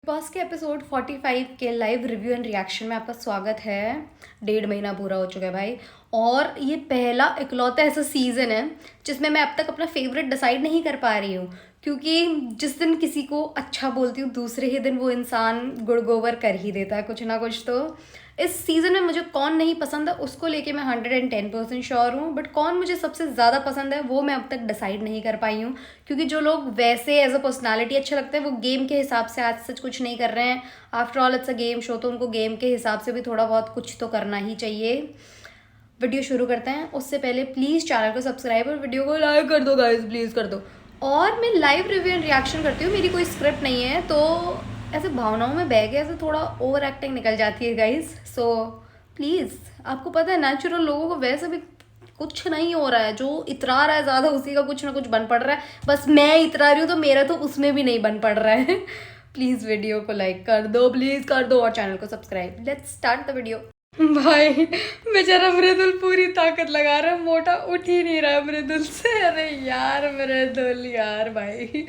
Boss के episode 45 के live review and reaction में आपका स्वागत है। 1.5 महीना पूरा हो चुका है भाई, और ये पहला इकलौता ऐसा सीज़न है जिसमें मैं अब तक अपना फेवरेट डिसाइड नहीं कर पा रही हूँ, क्योंकि जिस दिन किसी को अच्छा बोलती हूँ दूसरे ही दिन वो इंसान गुड़ गोबर कर ही देता है कुछ ना कुछ। तो इस सीज़न में मुझे कौन नहीं पसंद है उसको लेके मैं 110% श्योर हूँ, बट कौन मुझे सबसे ज़्यादा पसंद है वो मैं अब तक डिसाइड नहीं कर पाई हूँ, क्योंकि जो लोग वैसे एज अ पर्सनालिटी अच्छे लगते हैं वो गेम के हिसाब से आज सच कुछ नहीं कर रहे हैं। After all it's a game show, तो उनको गेम के हिसाब से भी थोड़ा बहुत कुछ तो करना ही चाहिए। वीडियो शुरू करते हैं उससे पहले प्लीज़ चैनल को सब्सक्राइब और वीडियो को लाइक कर दो गाइस, प्लीज़ कर दो। और मैं लाइव रिव्यू एंड रिएक्शन करती हूँ, मेरी कोई स्क्रिप्ट नहीं है, तो ऐसे भावनाओं में बह के ऐसे थोड़ा ओवर एक्टिंग निकल जाती है गाइस। सो प्लीज़, आपको पता है नेचुरल लोगों को वैसे भी कुछ नहीं हो रहा है, जो इतरा रहा है ज़्यादा उसी का कुछ ना कुछ बन पड़ रहा है। बस मैं इतरा रही हूँ तो मेरा तो उसमें भी नहीं बन पड़ रहा है। प्लीज़ वीडियो को लाइक कर दो, प्लीज़ कर दो, और चैनल को subscribe. Let's start the video. भाई बेचारा मृदुल पूरी ताकत लगा रहा है, मोटा उठ ही नहीं रहा है मृदुल से। अरे यार मृदुल यार, भाई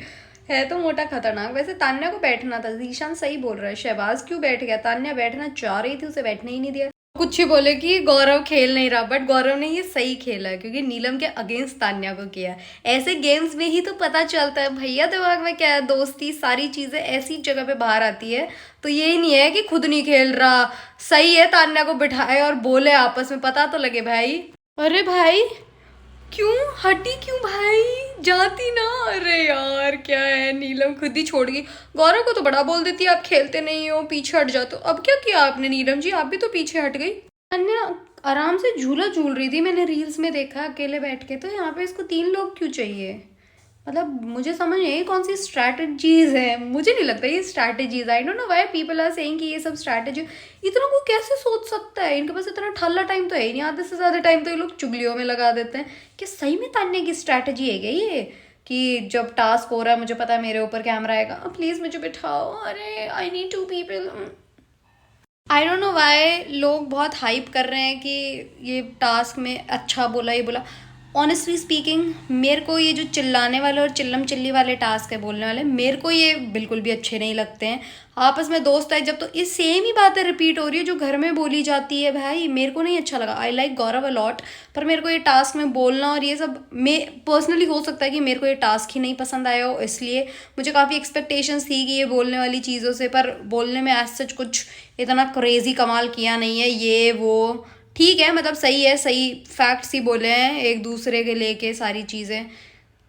है तो मोटा खतरनाक। वैसे तान्या को बैठना था, जीशान सही बोल रहा है। शहबाज क्यों बैठ गया? तान्या बैठना चाह रही थी, उसे बैठने ही नहीं दिया। कुछ ही बोले कि गौरव खेल नहीं रहा, बट गौरव ने ये सही खेला है क्योंकि नीलम के अगेंस्ट तान्या को किया। ऐसे गेम्स में ही तो पता चलता है भैया दिमाग में क्या है, दोस्ती सारी चीजें ऐसी जगह पे बाहर आती है। तो यही नहीं है कि खुद नहीं खेल रहा, सही है तान्या को बिठाए और बोले आपस में, पता तो लगे भाई। अरे भाई क्यों हटी, क्यों भाई जाती ना। अरे यार क्या है, नीलम खुद ही छोड़ गई। गौरव को तो बड़ा बोल देती है आप खेलते नहीं हो, पीछे हट जाते हो। अब क्या किया आपने नीलम जी, आप भी तो पीछे हट गई। अन्य आराम से झूला झूल रही थी, मैंने रील्स में देखा अकेले बैठ के। तो यहाँ पे इसको 3 लोग क्यों चाहिए? मतलब मुझे समझ नहीं आई कौन सी स्ट्रैटेजीज है। मुझे नहीं लगता ये strategies, I don't know why people are saying कि ये सब स्ट्रैटेजी। इतना को कैसे सोच सकता है? इनके पास इतना ठल्ला टाइम तो है ही नहीं, आधे से ज़्यादा टाइम तो ये लोग चुगलियों में लगा देते हैं। कि सही में तान्या की स्ट्रैटेजी है क्या ये, कि जब टास्क हो रहा है मुझे पता है मेरे ऊपर कैमरा आएगा, प्लीज़ मुझे बिठाओ, अरे I need 2 people. I don't know Y लोग बहुत हाइप कर रहे हैं कि ये टास्क में अच्छा बोला ये बोला। ऑनेस्टली स्पीकिंग मेरे को ये जो चिल्लाने वाले और चिल्लम चिल्ली वाले टास्क है बोलने वाले, मेरे को ये बिल्कुल भी अच्छे नहीं लगते हैं। आपस में दोस्त है जब तो ये सेम ही बातें रिपीट हो रही है जो घर में बोली जाती है, भाई मेरे को नहीं अच्छा लगा। आई लाइक गौरव अलॉट, पर मेरे को ये टास्क में बोलना और ये सब में पर्सनली हो सकता है कि मेरे को ये टास्क ही नहीं पसंद आया हो, इसलिए मुझे काफ़ी एक्सपेक्टेशंस थी कि ये बोलने वाली चीज़ों से, पर बोलने में एज सच कुछ इतना क्रेजी कमाल किया नहीं है। ये वो ठीक है, मतलब सही है, सही फैक्ट्स ही बोले हैं एक दूसरे के लेके सारी चीज़ें।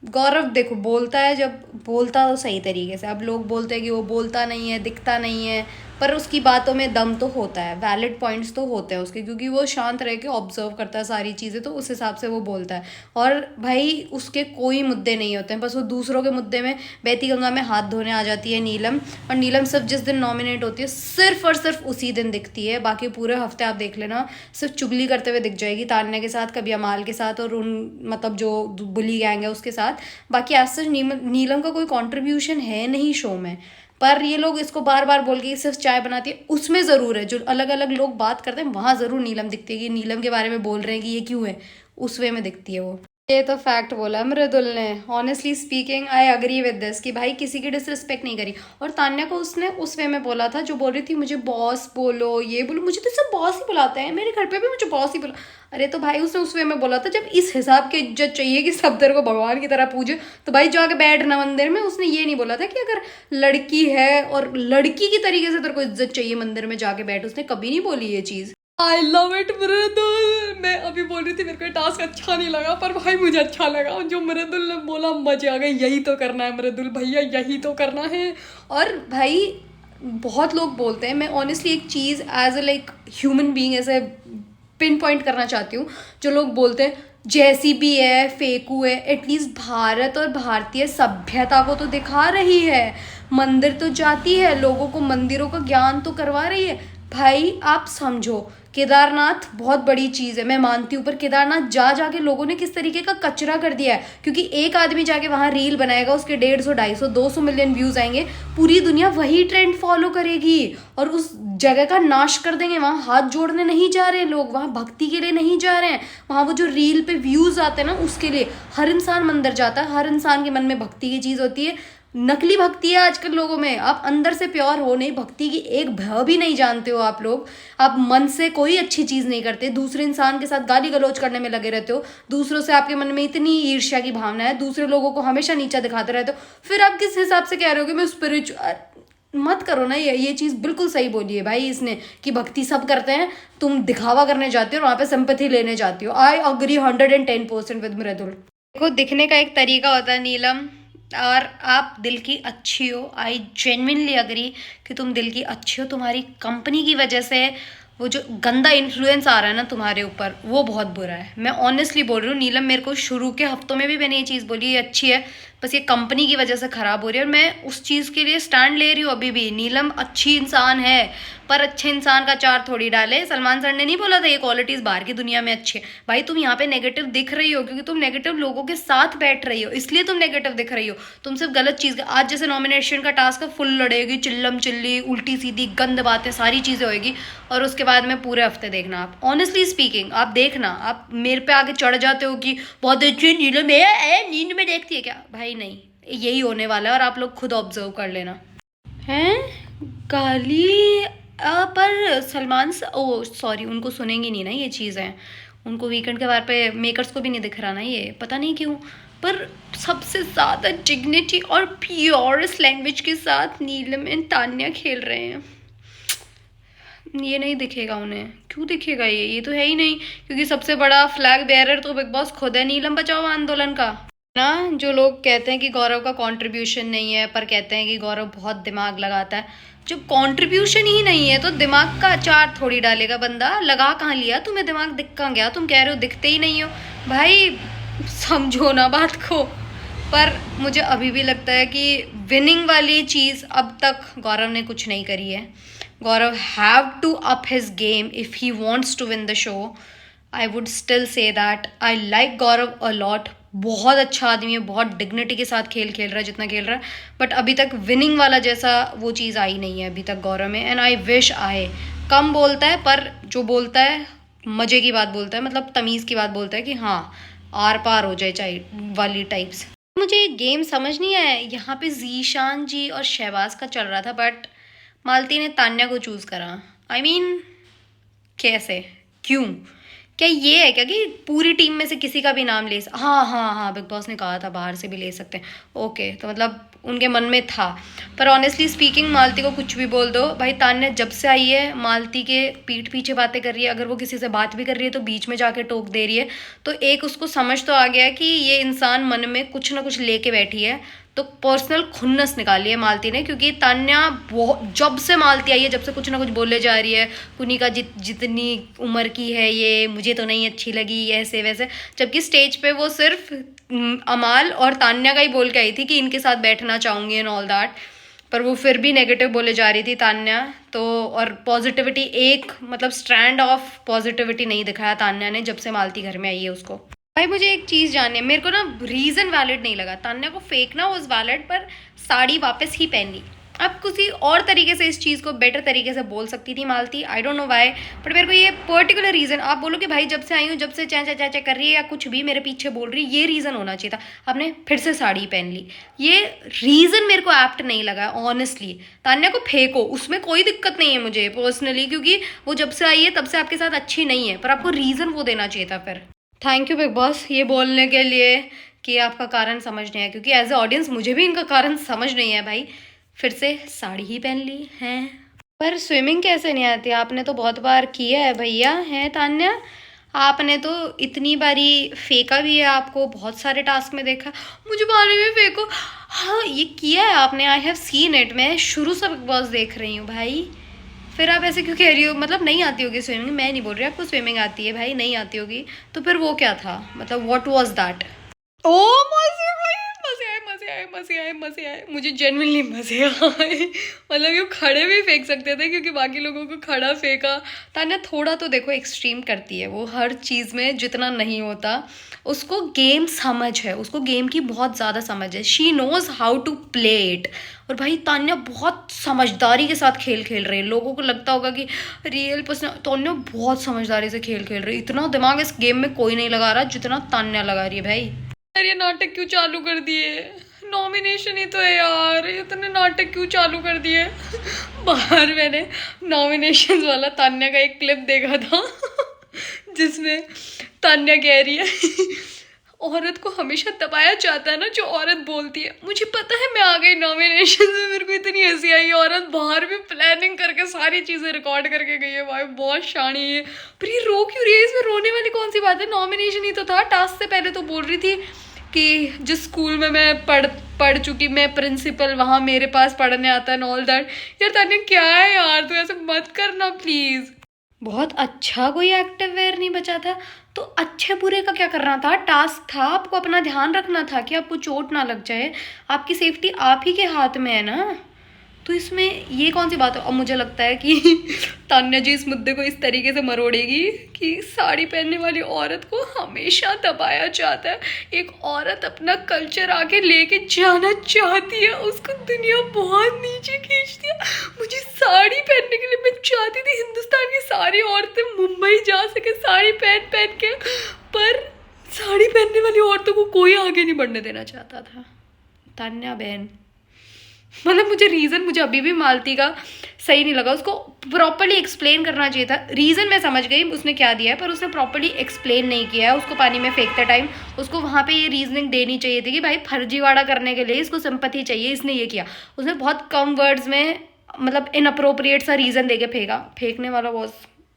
गौरव देखो बोलता है, जब बोलता तो सही तरीके से। अब लोग बोलते हैं कि वो बोलता नहीं है, दिखता नहीं है, पर उसकी बातों में दम तो होता है, वैलिड पॉइंट्स तो होते हैं उसके, क्योंकि वो शांत रह के ऑब्जर्व करता है सारी चीज़ें, तो उस हिसाब से वो बोलता है। और भाई उसके कोई मुद्दे नहीं होते हैं, बस वो दूसरों के मुद्दे में बहती गंगा में हाथ धोने आ जाती है नीलम। और नीलम सिर्फ जिस दिन नॉमिनेट होती है सिर्फ और सिर्फ उसी दिन दिखती है, बाकी पूरे हफ्ते आप देख लेना सिर्फ चुगली करते हुए दिख जाएगी, तान्या के साथ, कभी अमाल के साथ, और उन मतलब जो बुली गैंग है उसके साथ। बाकी आज सच नीलम का कोई कॉन्ट्रीब्यूशन है नहीं शो में। पर ये लोग इसको बार बार बोल के सिर्फ चाय बनाती है, उसमें ज़रूर है। जो अलग अलग लोग बात करते हैं वहाँ ज़रूर नीलम दिखती है, कि नीलम के बारे में बोल रहे हैं कि ये क्यों है, उस वे में दिखती है वो। ये तो फैक्ट बोला मृदुल ने। Honestly speaking I agree with this कि भाई किसी की डिसरिस्पेक्ट नहीं करी। और तान्या को उसने उस वे में बोला था जो बोल रही थी मुझे बॉस बोलो, ये बोलो, मुझे तो सब बॉस ही बुलाते हैं, मेरे घर पे भी मुझे बॉस ही बोला। अरे तो भाई उसने उस वे में बोला था जब इस हिसाब की इज्जत चाहिए कि सब तेरे को भगवान की तरह पूजे, तो भाई जाके बैठना मंदिर में। उसने ये नहीं बोला था कि अगर लड़की है और लड़की की तरीके से तेरे को इज्जत चाहिए मंदिर में जाके बैठ, उसने कभी नहीं बोली ये चीज़। आई लव इट मृदुल। मैं अभी बोल रही थी मेरे को टास्क अच्छा नहीं लगा, पर भाई मुझे अच्छा लगा जो मृदुल ने बोला, मजे आ गए। यही तो करना है मृदुल भैया, यही तो करना है। और भाई बहुत लोग बोलते हैं, मैं ऑनेस्टली एक चीज़ as a like human being ऐसे पिन पॉइंट करना चाहती हूँ। जो लोग बोलते हैं जैसी भी है फेकू है, एटलीस्ट भारत और भारतीय सभ्यता को तो दिखा रही है, मंदिर तो जाती है, लोगों को मंदिरों का ज्ञान तो करवा रही है। भाई आप समझो, केदारनाथ बहुत बड़ी चीज़ है, मैं मानती हूँ, पर केदारनाथ जा जाके लोगों ने किस तरीके का कचरा कर दिया है। क्योंकि एक आदमी जाके वहाँ रील बनाएगा, उसके 150, 250, 200 मिलियन व्यूज़ आएंगे, पूरी दुनिया वही ट्रेंड फॉलो करेगी और उस जगह का नाश कर देंगे। वहाँ हाथ जोड़ने नहीं जा रहे लोग, वहाँ भक्ति के लिए नहीं जा रहे हैं, वहाँ वो जो रील पे व्यूज़ आते हैं ना उसके लिए। हर इंसान मंदिर जाता है, हर इंसान के मन में भक्ति की चीज़ होती है। नकली भक्ति है आजकल लोगों में, आप अंदर से प्योर हो नहीं, भक्ति की एक भ भी नहीं जानते हो आप लोग। आप मन से कोई अच्छी चीज़ नहीं करते, दूसरे इंसान के साथ गाली गलौज करने में लगे रहते हो, दूसरों से आपके मन में इतनी ईर्ष्या की भावना है, दूसरे लोगों को हमेशा नीचा दिखाते रहते हो, फिर आप किस हिसाब से कह रहे हो कि मैं स्पिरिचुअल? मत करो ना, ये चीज़ बिल्कुल सही बोली है भाई इसने कि भक्ति सब करते हैं, तुम दिखावा करने जाती हो और वहाँ पे सिंपैथी लेने जाती हो। आई अग्री 110% विद मृदुल। देखो, दिखने का एक तरीका होता है नीलम, और आप दिल की अच्छी हो। आई जेन्युइनली अग्री कि तुम दिल की अच्छी हो। तुम्हारी कंपनी की वजह से वो जो गंदा इन्फ्लुएंस आ रहा है ना तुम्हारे ऊपर, वो बहुत बुरा है। मैं ऑनेस्टली बोल रही हूँ नीलम, मेरे को शुरू के हफ्तों में भी मैंने ये चीज़ बोली, ये अच्छी है, बस ये कंपनी की वजह से ख़राब हो रही है, और मैं उस चीज़ के लिए स्टैंड ले रही हूँ अभी भी। नीलम अच्छी इंसान है, पर अच्छे इंसान का चार थोड़ी डाले। सलमान सर ने नहीं बोला था ये क्वालिटीज़ बाहर की दुनिया में अच्छी है? भाई तुम यहाँ पे नेगेटिव दिख रही हो क्योंकि तुम नेगेटिव लोगों के साथ बैठ रही हो, इसलिए तुम नेगेटिव दिख रही हो। तुम सिर्फ गलत चीज़, आज जैसे नॉमिनेशन का टास्क है, फुल लड़ेगी, चिल्लम चिल्ली, उल्टी सीधी गंद बातें, सारी चीज़ें होएगी, और उसके बाद में पूरे हफ्ते देखना आप, ऑनेस्टली स्पीकिंग आप देखना, आप मेरे पे आगे चढ़ जाते हो कि बहुत अच्छी नीलम है, नींद में देखती है क्या? भाई नहीं, यही होने वाला है, और आप लोग खुद ऑब्जर्व कर लेना। हैं गाली पर सलमान ओ सॉरी, उनको सुनेंगी नहीं ना ये चीज़ें, उनको वीकेंड के बार पे मेकर्स को भी नहीं दिख रहा ना ये, पता नहीं क्यों। पर सबसे ज़्यादा डिग्निटी और प्योरेस्ट लैंग्वेज के साथ नीलम एंड तान्या खेल रहे हैं। ये नहीं दिखेगा उन्हें, क्यों दिखेगा? ये तो है ही नहीं, क्योंकि सबसे बड़ा फ्लैग बेयरर तो बिग बॉस खुद है नीलम बचाओ आंदोलन का ना। जो लोग कहते हैं कि गौरव का कंट्रीब्यूशन नहीं है, पर कहते हैं कि गौरव बहुत दिमाग लगाता है, जब कंट्रीब्यूशन ही नहीं है तो दिमाग का अचार थोड़ी डालेगा बंदा। लगा कहाँ लिया? तुम्हें दिमाग दिख कहाँ गया? तुम कह रहे हो दिखते ही नहीं हो, भाई समझो ना बात को। पर मुझे अभी भी लगता है कि विनिंग वाली चीज़ अब तक गौरव ने कुछ नहीं करी है। Gaurav have to up his game if he wants to win the show. I would still say that I like Gaurav a lot, बहुत अच्छा आदमी है, बहुत डिग्निटी के साथ खेल रहा है जितना खेल रहा है, बट अभी तक विनिंग वाला जैसा वो चीज़ आई नहीं है अभी तक गौरव में। एंड आई विश आए। कम बोलता है, पर जो बोलता है मज़े की बात बोलता है, मतलब तमीज़ की बात बोलता है कि हाँ आर पार हो जाए चाहे वाली टाइप्स। मुझे ये गेम समझ नहीं आया, यहाँ पे जीशान जी और शहबाज का चल रहा था, बट मालती ने तान्या को चूज़ करा। आई मीन कैसे, क्यों? क्या ये है क्या कि पूरी टीम में से किसी का भी नाम ले हाँ हाँ हाँ, बिग बॉस ने कहा था बाहर से भी ले सकते हैं, ओके, तो मतलब उनके मन में था। पर ऑनेस्टली स्पीकिंग मालती को कुछ भी बोल दो भाई, तान्या जब से आई है मालती के पीठ पीछे बातें कर रही है, अगर वो किसी से बात भी कर रही है तो बीच में जाके टोक दे रही है, तो एक उसको समझ तो आ गया कि ये इंसान मन में कुछ ना कुछ लेके बैठी है। तो पर्सनल खुन्नस निकाली है मालती ने, क्योंकि तान्या जब से मालती आई है, जब से कुछ ना कुछ बोले जा रही है, कुनी का जितनी उम्र की है ये, मुझे तो नहीं अच्छी लगी, ऐसे वैसे, जबकि स्टेज पे वो सिर्फ अमाल और तान्या का ही बोल के आई थी कि इनके साथ बैठना चाहूँगी एंड ऑल दैट, पर वो फिर भी नेगेटिव बोले जा रही थी तान्या तो। और पॉजिटिविटी एक मतलब स्ट्रैंड ऑफ पॉजिटिविटी नहीं दिखाया तान्या ने जब से मालती घर में आई है उसको। भाई मुझे एक चीज़ जाननी है, मेरे को ना रीज़न वैलिड नहीं लगा, तान्या को फेंकना वाज वैलिड, पर साड़ी वापस ही पहन ली। अब किसी और तरीके से इस चीज़ को बेटर तरीके से बोल सकती थी Malti, I don't know why, but मेरे को ये पर्टिकुलर रीज़न, आप बोलो कि भाई जब से आई हूँ जब से चा चा कर रही है या कुछ भी मेरे पीछे बोल रही है, ये रीज़न होना चाहिए था, आपने फिर से साड़ी पहन ली, ये रीज़न मेरे को एप्ट नहीं लगा ऑनेस्टली। तान्या को फेंको, उसमें कोई दिक्कत नहीं है मुझे पर्सनली, क्योंकि वो जब से आई है तब से आपके साथ अच्छी नहीं है, पर आपको रीज़न वो देना चाहिए था फिर। थैंक यू बिग बॉस ये बोलने के लिए कि आपका कारण समझ नहीं है, क्योंकि एज ए ऑडियंस मुझे भी इनका कारण समझ नहीं है। भाई फिर से साड़ी ही पहन ली है, पर स्विमिंग कैसे नहीं आती? आपने तो बहुत बार किया है भैया, है तान्या, आपने तो इतनी बारी फेंका भी है, आपको बहुत सारे टास्क में देखा, मुझे पानी में फेंको, हाँ ये किया है आपने, आई हैव सीन इट, मैं शुरू से बिग बॉस देख रही हूँ भाई। फिर आप ऐसे क्यों कह रही हो? मतलब नहीं आती होगी स्विमिंग, मैं नहीं बोल रही आपको स्विमिंग आती है भाई, नहीं आती होगी तो फिर वो क्या था, मतलब व्हाट वाज दैट? ओ मजे भाई, मजे आए मजे आए मजे आए मजे आए, मुझे जेन्युइनली मजे आए। मतलब ये खड़े भी फेंक सकते थे क्योंकि बाकी लोगों को खड़ा फेंका। तान्या थोड़ा तो देखो एक्सट्रीम करती है वो, हर चीज़ में जितना नहीं होता, उसको गेम समझ है, उसको गेम की बहुत ज़्यादा समझ है, she knows how to play it. और भाई तान्या बहुत समझदारी के साथ खेल रही है, लोगों को लगता होगा कि रियल पर्सन, तान्या बहुत समझदारी से खेल रही है, इतना दिमाग इस गेम में कोई नहीं लगा रहा जितना तान्या लगा रही है भाई। यार ये नाटक क्यों चालू कर दिए? नॉमिनेशन ही तो है यार, इतने नाटक क्यों चालू कर दिए। बाहर मैंने नॉमिनेशन वाला तान्या का एक क्लिप देखा था जिसमें तान्या कह रही है औरत को हमेशा दबाया जाता है ना, जो औरत बोलती है। मुझे पता है मैं आ गई नॉमिनेशन में, मेरे को इतनी हंसी आई। औरत बाहर भी प्लानिंग करके सारी चीज़ें रिकॉर्ड करके गई है भाई, बहुत शानी है। पर ये रो क्यों रही है, इसमें रोने वाली कौन सी बात है। नॉमिनेशन ही तो था। टास्क से पहले तो बोल रही थी कि जिस स्कूल में मैं पढ़ चुकी, मैं प्रिंसिपल वहाँ मेरे पास पढ़ने आता है, ऑल दैट। यार तान्या क्या है यार, तू ऐसे मत करना प्लीज़। बहुत अच्छा कोई एक्टिव वेयर नहीं बचा था, तो अच्छे बुरे का क्या करना था। टास्क था, आपको अपना ध्यान रखना था कि आपको चोट ना लग जाए। आपकी सेफ्टी आप ही के हाथ में है ना, तो इसमें ये कौन सी बात है। और मुझे लगता है कि तान्या जी इस मुद्दे को इस तरीके से मरोड़ेगी कि साड़ी पहनने वाली औरत को हमेशा दबाया जाता है। एक औरत अपना कल्चर आगे लेके जाना चाहती है, उसको दुनिया बहुत नीचे खींचती है। मुझे साड़ी पहनने के लिए मैं चाहती थी हिंदुस्तान की सारी औरतें मुंबई जा सके साड़ी पहन के, पर साड़ी पहनने वाली औरतों को कोई आगे नहीं बढ़ने देना चाहता था। तान्या बहन, मतलब मुझे अभी भी मालती का सही नहीं लगा। उसको प्रॉपर्ली एक्सप्लेन करना चाहिए था। रीज़न मैं समझ गई उसने क्या दिया है, पर उसने प्रॉपर्ली एक्सप्लेन नहीं किया है। उसको पानी में फेंकते टाइम उसको वहाँ पे ये रीजनिंग देनी चाहिए थी कि भाई फर्जीवाड़ा करने के लिए इसको सिंपैथी चाहिए, इसने ये किया। उसने बहुत कम वर्ड्स में मतलब इनअप्रोप्रिएट सा रीज़न दे के फेंकने वाला was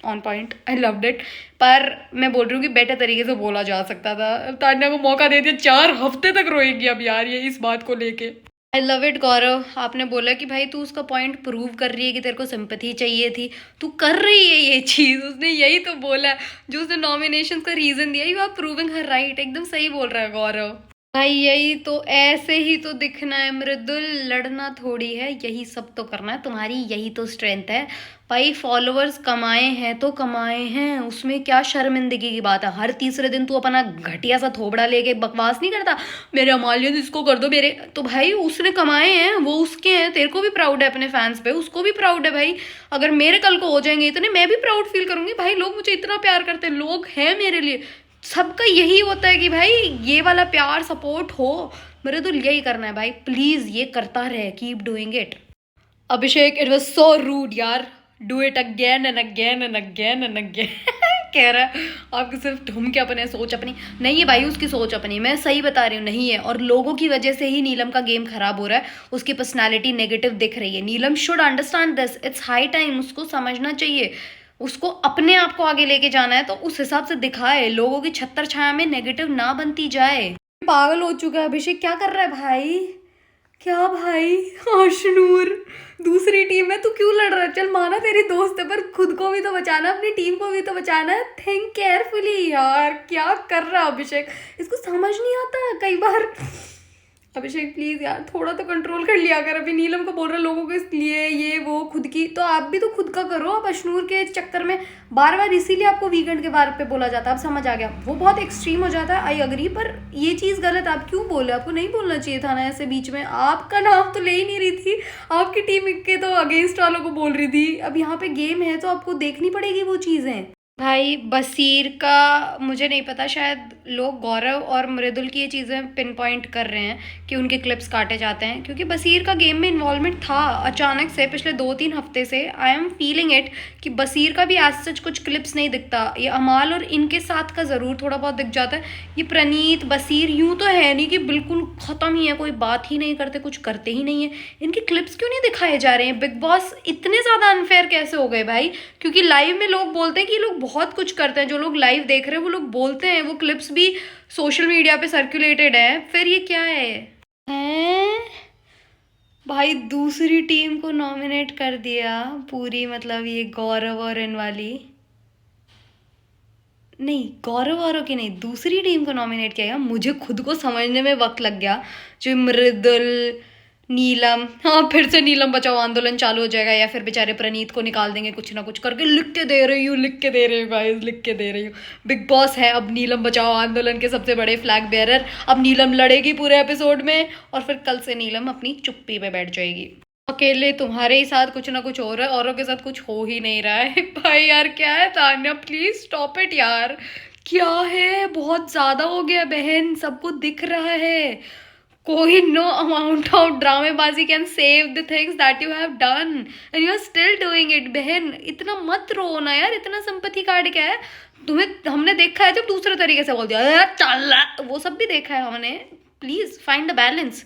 on point, I loved it. पर मैं बोल रही हूँ कि बेटर तरीके से बोला जा सकता था। तान्या को मौका दे दिया, 4 हफ्ते तक रोएगी अब यार ये इस बात को लेके। आई लव इट गौरव, आपने बोला कि भाई तू उसका पॉइंट प्रूव कर रही है कि तेरे को सिंपैथी चाहिए थी, तू कर रही है ये चीज़। उसने यही तो बोला है, जो उसने नॉमिनेशन का रीज़न दिया, you are proving her right. एकदम सही बोल रहा है गौरव भाई। यही तो, ऐसे ही तो दिखना है मृदुल, लड़ना थोड़ी है, यही सब तो करना है। तुम्हारी यही तो स्ट्रेंथ है भाई। फॉलोअर्स कमाए हैं तो कमाए हैं, उसमें क्या शर्मिंदगी की बात है। हर तीसरे दिन तू अपना घटिया सा थोबड़ा लेके बकवास नहीं करता, मेरे अमालियन इसको कर दो मेरे। तो भाई उसने कमाए हैं, वो उसके हैं। तेरे को भी प्राउड है अपने फैंस पे, उसको भी प्राउड है भाई। अगर मेरे कल को हो जाएंगे इतने, मैं भी प्राउड फील करूंगी भाई। लोग मुझे इतना प्यार करते हैं, लोग हैं मेरे लिए। सबका यही होता है कि भाई ये वाला प्यार सपोर्ट हो। मेरे तो यही करना है भाई, प्लीज ये करता रहे, keep doing it. Abhishek, it was so rude यार, do it again and again and again and again. कह रहा है आपकी सिर्फ ढूंढ के अपने सोच अपनी नहीं है भाई, उसकी सोच अपनी, मैं सही बता रही हूँ नहीं है। और लोगों की वजह से ही नीलम का गेम खराब हो रहा है, उसकी पर्सनैलिटी नेगेटिव दिख रही है। Neelam should understand this, it's high time, उसको समझना चाहिए। उसको अपने आप को आगे लेके जाना है तो उस हिसाब से दिखाए, लोगों की छत्तर छाया में नेगेटिव ना बनती जाए। पागल हो चुका है अभिषेक, क्या कर रहा है भाई, क्या भाई। आशनूर दूसरी टीम में तू क्यों लड़ रहा है। चल माना तेरी दोस्त है, पर खुद को भी तो बचाना, अपनी टीम को भी तो बचाना है। थिंक केयरफुली यार, क्या कर रहा है अभिषेक, इसको समझ नहीं आता कई बार। अभिषेक प्लीज यार थोड़ा तो कंट्रोल कर लिया अगर। अभी नीलम को बोल रहा है लोगों के लिए ये वो, खुद की तो आप भी तो खुद का करो। अब अशनूर के चक्कर में बार बार, इसीलिए आपको वीकेंड के बारे पे बोला जाता है। अब समझ आ गया, वो बहुत एक्सट्रीम हो जाता है, आई अग्री। पर ये चीज़ गलत, आप क्यों बोले, आपको नहीं बोलना चाहिए था ना ऐसे बीच में। आपका नाम तो ले ही नहीं रही थी, आपकी टीम के तो अगेंस्ट वालों को बोल रही थी। अब यहाँ पे गेम है तो आपको देखनी पड़ेगी वो चीज़ें। भाई बसीर का मुझे नहीं पता, शायद लोग गौरव और मृदुल की ये चीज़ें पिन पॉइंट कर रहे हैं कि उनके क्लिप्स काटे जाते हैं, क्योंकि बसीर का गेम में इन्वॉल्वमेंट था अचानक से पिछले 2-3 हफ्ते से। आई एम फीलिंग इट कि बसीर का भी एज सच कुछ क्लिप्स नहीं दिखता। ये अमाल और इनके साथ का ज़रूर थोड़ा बहुत दिख जाता है। ये प्रणीत बसीर यूँ तो है नहीं कि बिल्कुल ख़त्म ही है, कोई बात ही नहीं करते, कुछ करते ही नहीं है। इनके क्लिप्स क्यों नहीं दिखाए जा रहे हैं। बिग बॉस इतने ज़्यादा अनफेयर कैसे हो गए भाई, क्योंकि लाइव में लोग बोलते हैं कि लोग बहुत कुछ करते हैं। जो लोग लाइव देख रहे हैं वो लोग बोलते हैं, वो क्लिप्स भी सोशल मीडिया पे सर्कुलेटेड है। फिर ये क्या है हैं भाई, दूसरी टीम को नॉमिनेट कर दिया पूरी, मतलब ये गौरव और इन वाली नहीं, गौरव औरों की नहीं, दूसरी टीम को नॉमिनेट किया गया। मुझे खुद को समझने में वक्त लग गया। जो मृदुल, नीलम, हाँ फिर से नीलम बचाओ आंदोलन चालू हो जाएगा, या फिर बेचारे प्रणीत को निकाल देंगे कुछ ना कुछ करके। लिख के दे रही हूँ गाइस, लिख के दे रही हूँ। बिग बॉस है अब नीलम बचाओ आंदोलन के सबसे बड़े फ्लैग बेयरर। अब नीलम लड़ेगी पूरे एपिसोड में, और फिर कल से नीलम अपनी चुप्पी पे बैठ जाएगी। अकेले तुम्हारे ही साथ कुछ ना कुछ हो रहा है, औरों के साथ कुछ हो ही नहीं रहा है। भाई यार क्या है तान्या, प्लीज स्टॉप इट यार। क्या है, बहुत ज्यादा हो गया बहन, सबको दिख रहा है। कोई नो अमाउंट ऑफ ड्रामेबाजी can save the things that you have done and you are still doing it. बहन इतना मत रो ना यार, इतना सिंपैथी कार्ड क्या है तुम्हें। हमने देखा है जब दूसरे तरीके से बोल दिया यार चल, वो सब भी देखा है हमने। Please find the balance.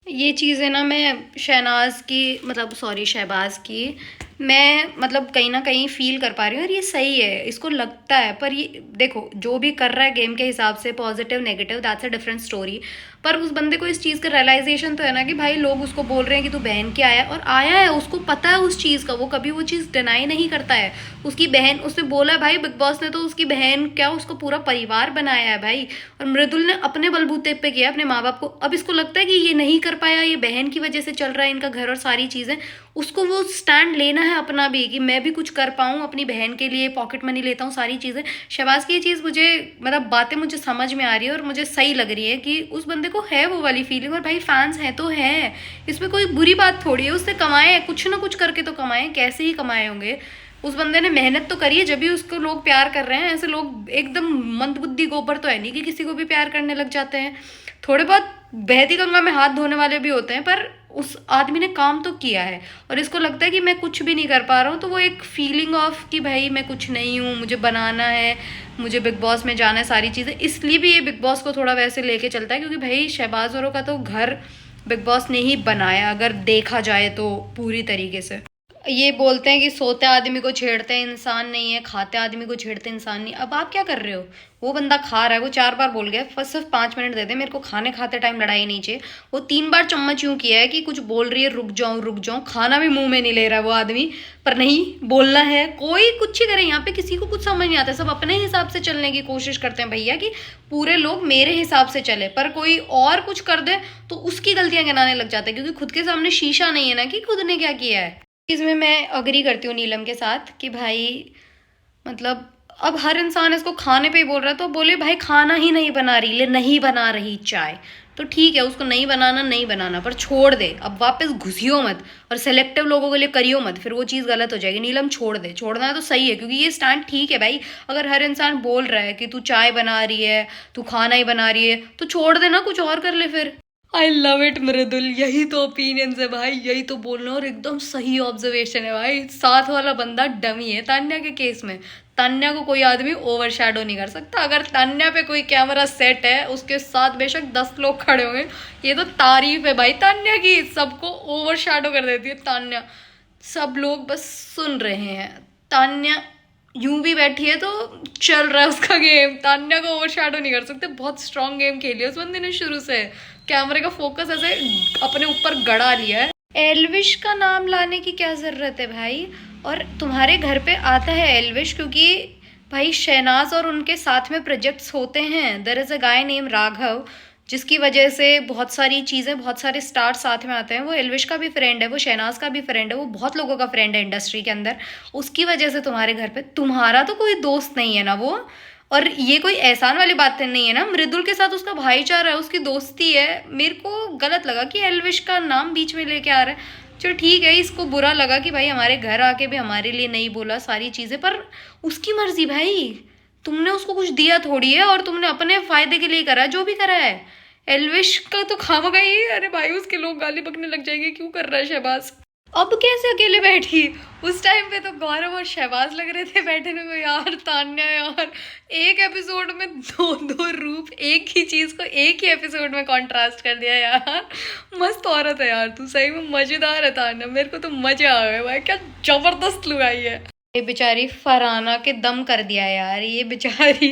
ये चीज़ें ना मैं शहनाज की मतलब सॉरी शहबाज की मैं मतलब कहीं ना कहीं फील कर पा रही हूँ और ये सही है, इसको लगता है। पर ये देखो जो भी कर रहा है गेम के हिसाब से positive negative that's a different story. पर उस बंदे को इस चीज़ का रियलाइजेशन तो है ना कि भाई लोग उसको बोल रहे हैं कि तू बहन के आया, और आया है, उसको पता है उस चीज़ का, वो कभी वो चीज़ डिनाई नहीं करता है। उसकी बहन, उसने बोला है भाई बिग बॉस ने तो उसकी बहन क्या उसको पूरा परिवार बनाया है भाई। और मृदुल ने अपने बलबूते पे किया अपने माँ बाप को। अब इसको लगता है कि ये नहीं कर पाया, ये बहन की वजह से चल रहा है इनका घर और सारी चीज़ें। उसको वो स्टैंड लेना है अपना भी कि मैं भी कुछ कर पाऊँ अपनी बहन के लिए, पॉकेट मनी लेता हूँ सारी चीज़ें। शहबाज की ये चीज़ मुझे मतलब बातें मुझे समझ में आ रही है और मुझे सही लग रही है कि उस बंदे को है वो वाली फीलिंग। और भाई फैंस हैं तो है, इसमें कोई बुरी बात थोड़ी है। उससे कमाए, कुछ ना कुछ करके तो कमाए, कैसे ही कमाए होंगे। उस बंदे ने मेहनत तो करी है जब भी उसको लोग प्यार कर रहे हैं। ऐसे लोग एकदम मंदबुद्धि गोबर तो है नहीं कि किसी को भी प्यार करने लग जाते हैं। थोड़े बहुत बहती गंगा में हाथ धोने वाले भी होते हैं, पर उस आदमी ने काम तो किया है और इसको लगता है कि मैं कुछ भी नहीं कर पा रहा हूँ। तो वो एक फीलिंग ऑफ कि भाई मैं कुछ नहीं हूँ, मुझे बनाना है, मुझे बिग बॉस में जाना है, सारी चीज़ें। इसलिए भी ये बिग बॉस को थोड़ा वैसे लेके चलता है क्योंकि भाई शहबाज औरों का तो घर बिग बॉस ने ही बनाया अगर देखा जाए तो पूरी तरीके से। ये बोलते हैं कि सोते आदमी को छेड़ते हैं इंसान नहीं है, खाते आदमी को छेड़ते इंसान नहीं। अब आप क्या कर रहे हो? वो बंदा खा रहा है, वो 4 बार बोल गया बस सिर्फ 5 मिनट दे दे मेरे को, खाने खाते टाइम लड़ाई नहीं चाहिए। वो 3 बार चम्मच यूं किया है कि कुछ बोल रही है रुक जाऊं रुक जाऊं, खाना भी मुंह में नहीं ले रहा है वो आदमी, पर नहीं बोलना है। कोई कुछ ही करे यहाँ पे, किसी को कुछ समझ नहीं आता, सब अपने हिसाब से चलने की कोशिश करते हैं भैया कि पूरे लोग मेरे हिसाब से चले। पर कोई और कुछ कर दे तो उसकी गलतियां गिनाने लग जाते हैं क्योंकि खुद के सामने शीशा नहीं है ना कि खुद ने क्या किया है। इसमें मैं अग्री करती हूँ नीलम के साथ कि भाई मतलब अब हर इंसान इसको खाने पे ही बोल रहा है तो बोले भाई खाना ही नहीं बना रही, ले नहीं बना रही चाय तो ठीक है, उसको नहीं बनाना नहीं बनाना, पर छोड़ दे। अब वापस घुसियो मत और सेलेक्टिव लोगों के लिए करियो मत, फिर वो चीज़ गलत हो जाएगी। नीलम छोड़ दे, छोड़ना है तो सही है क्योंकि ये स्टैंड ठीक है भाई। अगर हर इंसान बोल रहा है कि तू चाय बना रही है, तू खाना ही बना रही है, तो छोड़ देना, कुछ और कर ले फिर। आई लव इट मृदुल, यही तो ओपिनियंस है भाई, यही तो बोलना और एकदम सही ऑब्जर्वेशन है भाई। साथ वाला बंदा डमी है तान्या के केस में। तान्या को कोई आदमी ओवर शैडो नहीं कर सकता। अगर तान्या पे कोई कैमरा सेट है उसके साथ बेशक 10 लोग खड़े होंगे, ये तो तारीफ है भाई तान्या की, सबको ओवर शैडो कर देती है तान्या। सब लोग बस सुन रहे हैं, तान्या यूं भी बैठी है तो चल रहा है उसका गेम। तान्या को ओवर शैडो नहीं कर सकते, बहुत स्ट्रांग गेम खेली है उस बंदे ने शुरू से। कैमरे का फोकस ऐसे अपने ऊपर गड़ा लिया है। एल्विश का नाम लाने की क्या ज़रूरत है भाई? और तुम्हारे घर पे आता है एल्विश क्योंकि भाई शहनाज और उनके साथ में प्रोजेक्ट्स होते हैं। There is a guy name Raghav जिसकी वजह से बहुत सारी चीज़ें, बहुत सारे स्टार साथ में आते हैं। वो एल्विश का भी फ्रेंड है, वो शहनाज का भी फ्रेंड है, वो बहुत लोगों का फ्रेंड है इंडस्ट्री के अंदर। उसकी वजह से तुम्हारे घर पे, तुम्हारा तो कोई दोस्त नहीं है ना वो। और ये कोई एहसान वाली बात नहीं है ना, मृदुल के साथ उसका भाईचारा है, उसकी दोस्ती है। मेरे को गलत लगा कि एल्विश का नाम बीच में लेके आ रहा है। चलो ठीक है, इसको बुरा लगा कि भाई हमारे घर आके भी हमारे लिए नहीं बोला सारी चीज़ें, पर उसकी मर्जी भाई। तुमने उसको कुछ दिया थोड़ी है और तुमने अपने फायदे के लिए करा जो भी करा है। एल्विश का तो खामगा ही, अरे भाई उसके लोग गाली बकने लग जाएंगे क्यों कर रहा है शहबाज। अब कैसे अकेले बैठी? उस टाइम पे तो गौरव और शहबाज लग रहे थे बैठने को। यार तान्या यार, एक एपिसोड में दो दो रूप, एक ही चीज़ को एक ही एपिसोड में कॉन्ट्रास्ट कर दिया यार। मस्त औरत है यार तू, सही में मज़ेदार है तान्या, मेरे को तो मज़े आ गए भाई, क्या ज़बरदस्त लुगाई है। ये बेचारी फरहाना के दम कर दिया यार, ये बेचारी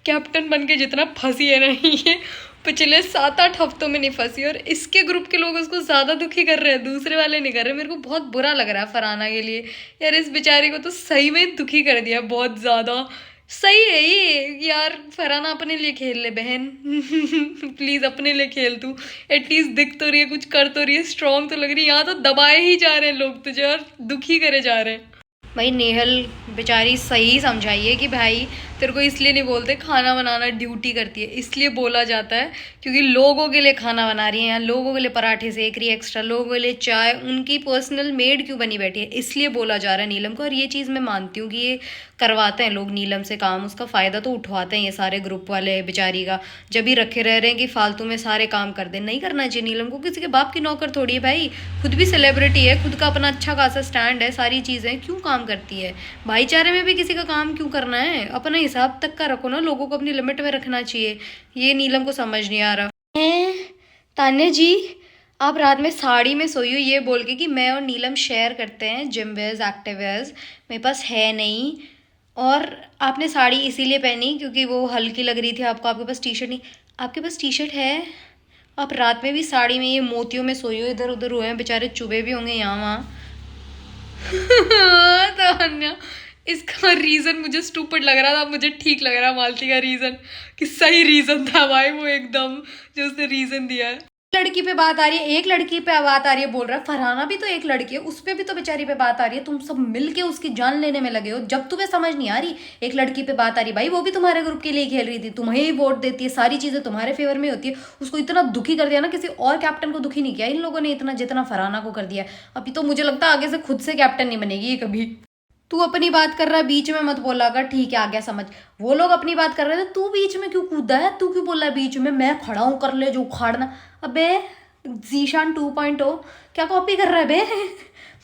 कैप्टन बन के जितना फंसी है नहीं ये पिछले 7-8 हफ्तों में नहीं फंसी, और इसके ग्रुप के लोग उसको ज़्यादा दुखी कर रहे हैं, दूसरे वाले नहीं कर रहे। मेरे को बहुत बुरा लग रहा है फरहाना के लिए यार, इस बेचारी को तो सही में दुखी कर दिया बहुत ज़्यादा। सही है ये यार, फरहाना अपने लिए खेल ले बहन प्लीज़ अपने लिए खेल तू, एटलीस्ट दिख तो रही है, कुछ कर तो रही है, स्ट्रॉन्ग तो लग रही है। यहाँ तो दबाए ही जा रहे हैं लोग तुझे और दुखी करे जा रहे हैं। भाई नेहल बेचारी सही समझाइए कि भाई तेरे को इसलिए नहीं बोलते खाना बनाना ड्यूटी करती है, इसलिए बोला जाता है क्योंकि लोगों के लिए खाना बना रही है, यहाँ लोगों के लिए पराठे सेक रही है एक्स्ट्रा, लोगों के लिए चाय, उनकी पर्सनल मेड क्यों बनी बैठी है, इसलिए बोला जा रहा है नीलम को। और ये चीज़ मैं मानती हूँ कि ये करवाते हैं लोग नीलम से काम, उसका फ़ायदा तो उठवाते हैं ये सारे ग्रुप वाले बेचारी का, जब भी रखे रह रहे हैं कि फालतू में सारे काम कर दे। नहीं करना चाहिए नीलम को, किसी के बाप की नौकर थोड़ी है भाई, खुद भी सेलिब्रिटी है, खुद का अपना अच्छा खासा स्टैंड है, सारी चीज़ें क्यों काम करती है। भाईचारे में भी किसी का काम क्यों करना है, अपना हिसाब तक का रखो ना, लोगों को अपनी लिमिट में रखना चाहिए। ये नीलम को समझ नहीं आ रहा है। तान्या जी, आप रात में साड़ी में सोई हो ये बोल के कि मैं और नीलम शेयर करते हैं जिम वेयर्स एक्टिव वेयर्स, मेरे पास है नहीं, और आपने साड़ी इसीलिए पहनी क्योंकि वो हल्की लग रही थी आपको, आपके पास टी शर्ट नहीं, आपके पास टी शर्ट है। आप रात में भी साड़ी में ये मोतियों में सोई हो, इधर उधर हुए हैं बेचारे, चुभे भी होंगे यहाँ वहाँ। तान्या, इसका रीजन मुझे स्टूपिड लग रहा था, मुझे ठीक लग रहा मालती का रीजन, कि सही रीजन था भाई वो एकदम, जो उसने रीजन दिया है। लड़की पे बात आ रही है, एक लड़की पे बात आ रही है, बोल रहा है फरहाना भी तो एक लड़की है, उस पे भी तो बेचारी पे बात आ रही है, तुम सब मिलके उसकी जान लेने में लगे हो, जब तुम्हें समझ नहीं आ रही एक लड़की पे बात आ रही, भाई वो भी तुम्हारे ग्रुप के लिए खेल रही थी, तुम्हें ही वोट देती है, सारी चीजें तुम्हारे फेवर में होती है, उसको इतना दुखी कर दिया ना, किसी और कैप्टन को दुखी नहीं किया इन लोगों ने इतना जितना फरहाना को कर दिया। अभी तो मुझे लगता है आगे से खुद से कैप्टन नहीं बनेगी ये कभी। तू अपनी बात कर रहा है, बीच में मत बोला कर, ठीक है आ गया समझ, वो लोग अपनी बात कर रहे थे, तू बीच में क्यों कूदा है, तू क्यों बोल रहा है बीच में, मैं खड़ा हूं कर ले जो उखाड़ना। अबे जीशान 2.0 क्या कॉपी कर रहा है बे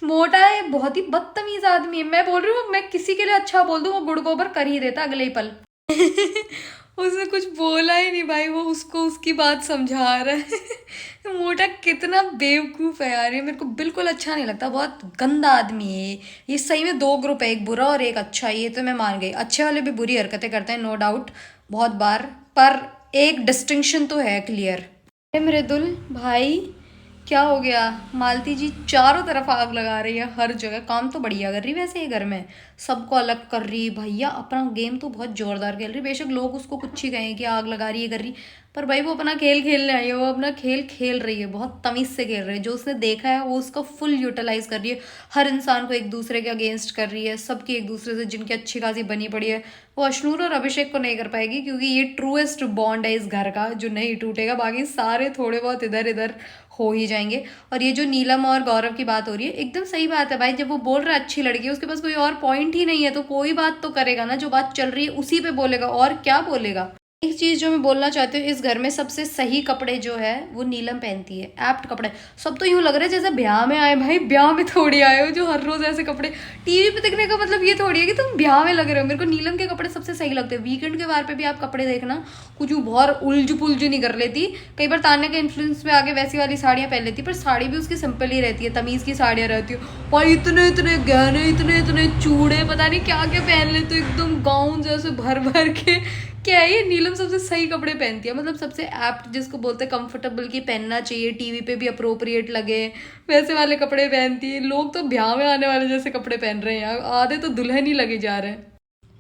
मोटा है, बहुत ही बदतमीज आदमी है, मैं बोल रही हूँ मैं किसी के लिए अच्छा बोल दूँ वो गुड़ गोबर कर ही देता अगले ही पल। उसने कुछ बोला ही नहीं भाई, वो उसको उसकी बात समझा रहा है। मोटा कितना बेवकूफ़ है यार, ये मेरे को बिल्कुल अच्छा नहीं लगता, बहुत गंदा आदमी है ये सही में। दो ग्रुप है, एक बुरा और एक अच्छा, ये तो मैं मान गई, अच्छे वाले भी बुरी हरकतें करते हैं नो डाउट बहुत बार, पर एक डिस्टिंक्शन तो है क्लियर। अरे मृदुल भाई क्या हो गया, मालती जी चारों तरफ आग लगा रही है, हर जगह काम तो बढ़िया कर रही है वैसे ये घर में, सबको अलग कर रही भैया, अपना गेम तो बहुत जोरदार खेल रही, बेशक लोग उसको कुछ ही कहें कि आग लगा रही है कर रही, पर भाई वो अपना खेल खेलने आई है, वो अपना खेल खेल रही है, बहुत तमीज़ से खेल रही है, जो उसने देखा है वो उसका फुल यूटिलाइज कर रही है, हर इंसान को एक दूसरे के अगेंस्ट कर रही है, सबकी एक दूसरे से जिनकी अच्छी खासी बनी पड़ी है, वो अशनूर और अभिषेक को नहीं कर पाएगी क्योंकि ये ट्रूएस्ट बॉन्ड है इस घर का जो नहीं टूटेगा, बाकी सारे थोड़े बहुत इधर इधर हो ही जाएंगे। और ये जो नीलम और गौरव की बात हो रही है एकदम सही बात है भाई, जब वो बोल रहा है अच्छी लड़की है उसके पास कोई और पॉइंट ही नहीं है तो कोई बात तो करेगा ना, जो बात चल रही है उसी पे बोलेगा, और क्या बोलेगा। एक चीज़ जो मैं बोलना चाहती हूँ, इस घर में सबसे सही कपड़े जो है वो नीलम पहनती है, एप्ट कपड़े, सब तो यूँ लग रहा है जैसे ब्याह में आए, भाई ब्याह में थोड़ी आए हो जो हर रोज़ ऐसे कपड़े टीवी पे दिखने का मतलब ये थोड़ी है कि तुम ब्याह में लग रहे हो। मेरे को नीलम के कपड़े सबसे सही लगते हैं, वीकेंड के बार पे भी आप कपड़े देखना कुछ यूँ बहुत उलझ पुलझ नहीं कर लेती, कई बार तान्या के इन्फ्लुएंस में आगे वैसी वाली साड़ियाँ पहन लेती, पर साड़ी भी उसकी सिंपल ही रहती है, तमीज़ की साड़ियाँ रहती है, और इतने इतने गहने इतने इतने चूड़े पता नहीं क्या क्या पहन लेते हो, एकदम गाउन जैसे भर भर के, क्या है ये नीलम सबसे सही कपड़े पहनती है, मतलब सबसे एप्ट जिसको बोलते हैं कंफर्टेबल की पहनना चाहिए, टीवी पे भी अप्रोप्रिएट लगे वैसे वाले कपड़े पहनती है। लोग तो ब्याह में आने वाले जैसे कपड़े पहन रहे हैं यार, आधे तो दुल्हन ही लगे जा रहे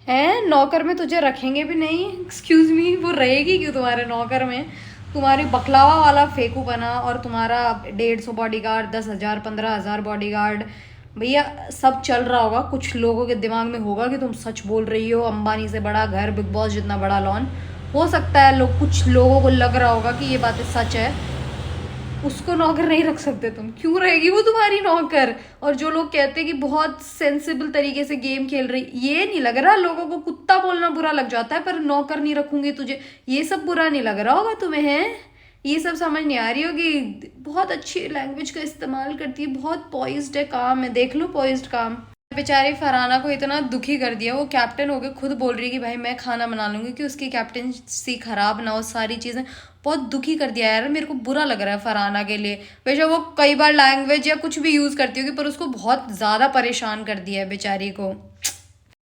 हैं। नौकर में तुझे रखेंगे भी नहीं, एक्सक्यूज मी, वो रहेगी क्यों तुम्हारे नौकर में, तुम्हारी बकलावा वाला फेंकू बना और तुम्हारा 150 बॉडीगार्ड, 10,000 15,000 बॉडीगार्ड, भैया सब चल रहा होगा, कुछ लोगों के दिमाग में होगा कि तुम सच बोल रही हो, अंबानी से बड़ा घर, बिग बॉस जितना बड़ा लॉन, हो सकता है लोग कुछ लोगों को लग रहा होगा कि ये बातें सच है, उसको नौकर नहीं रख सकते तुम, क्यों रहेगी वो तुम्हारी नौकर। और जो लोग कहते हैं कि बहुत सेंसिबल तरीके से गेम खेल रही, ये नहीं लग रहा, लोगों को कुत्ता बोलना बुरा लग जाता है पर नौकर नहीं रखूंगी तुझे, ये सब बुरा नहीं लग रहा होगा तुम्हें, है ये सब समझ नहीं आ रही होगी, बहुत अच्छी लैंग्वेज का इस्तेमाल करती है, बहुत पॉइज्ड है काम है, देख लो पॉइज्ड काम। बेचारी फरहाना को इतना दुखी कर दिया, वो कैप्टन होके खुद बोल रही है कि भाई मैं खाना बना लूंगी कि उसकी कैप्टनसी खराब ना हो, सारी चीज़ें बहुत दुखी कर दिया यार, मेरे को बुरा लग रहा है फरहाना के लिए, वैसे वो कई बार लैंग्वेज या कुछ भी यूज़ करती होगी पर उसको बहुत ज़्यादा परेशान कर दिया है बेचारी को।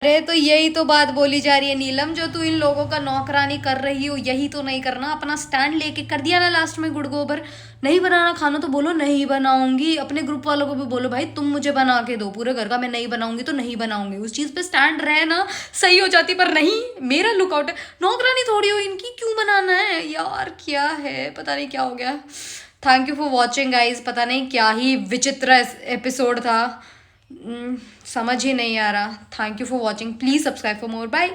अरे तो यही तो बात बोली जा रही है नीलम, जो तू इन लोगों का नौकरानी कर रही हो यही तो नहीं करना, अपना स्टैंड लेके कर दिया ना लास्ट में गुड़ गोबर, नहीं बनाना खाना तो बोलो नहीं बनाऊंगी, अपने ग्रुप वालों को भी बोलो भाई तुम मुझे बना के दो पूरे घर का, मैं नहीं बनाऊंगी तो नहीं बनाऊंगी, उस चीज़ पे स्टैंड रहे ना सही हो जाती, पर नहीं मेरा लुकआउट है, नौकरानी थोड़ी हो इनकी, क्यों बनाना है यार, क्या है पता नहीं क्या हो गया। Thank you for watching guys, पता नहीं क्या ही विचित्र एपिसोड था, समझ ही नहीं आ रहा। Thank you for watching, please subscribe for more, bye.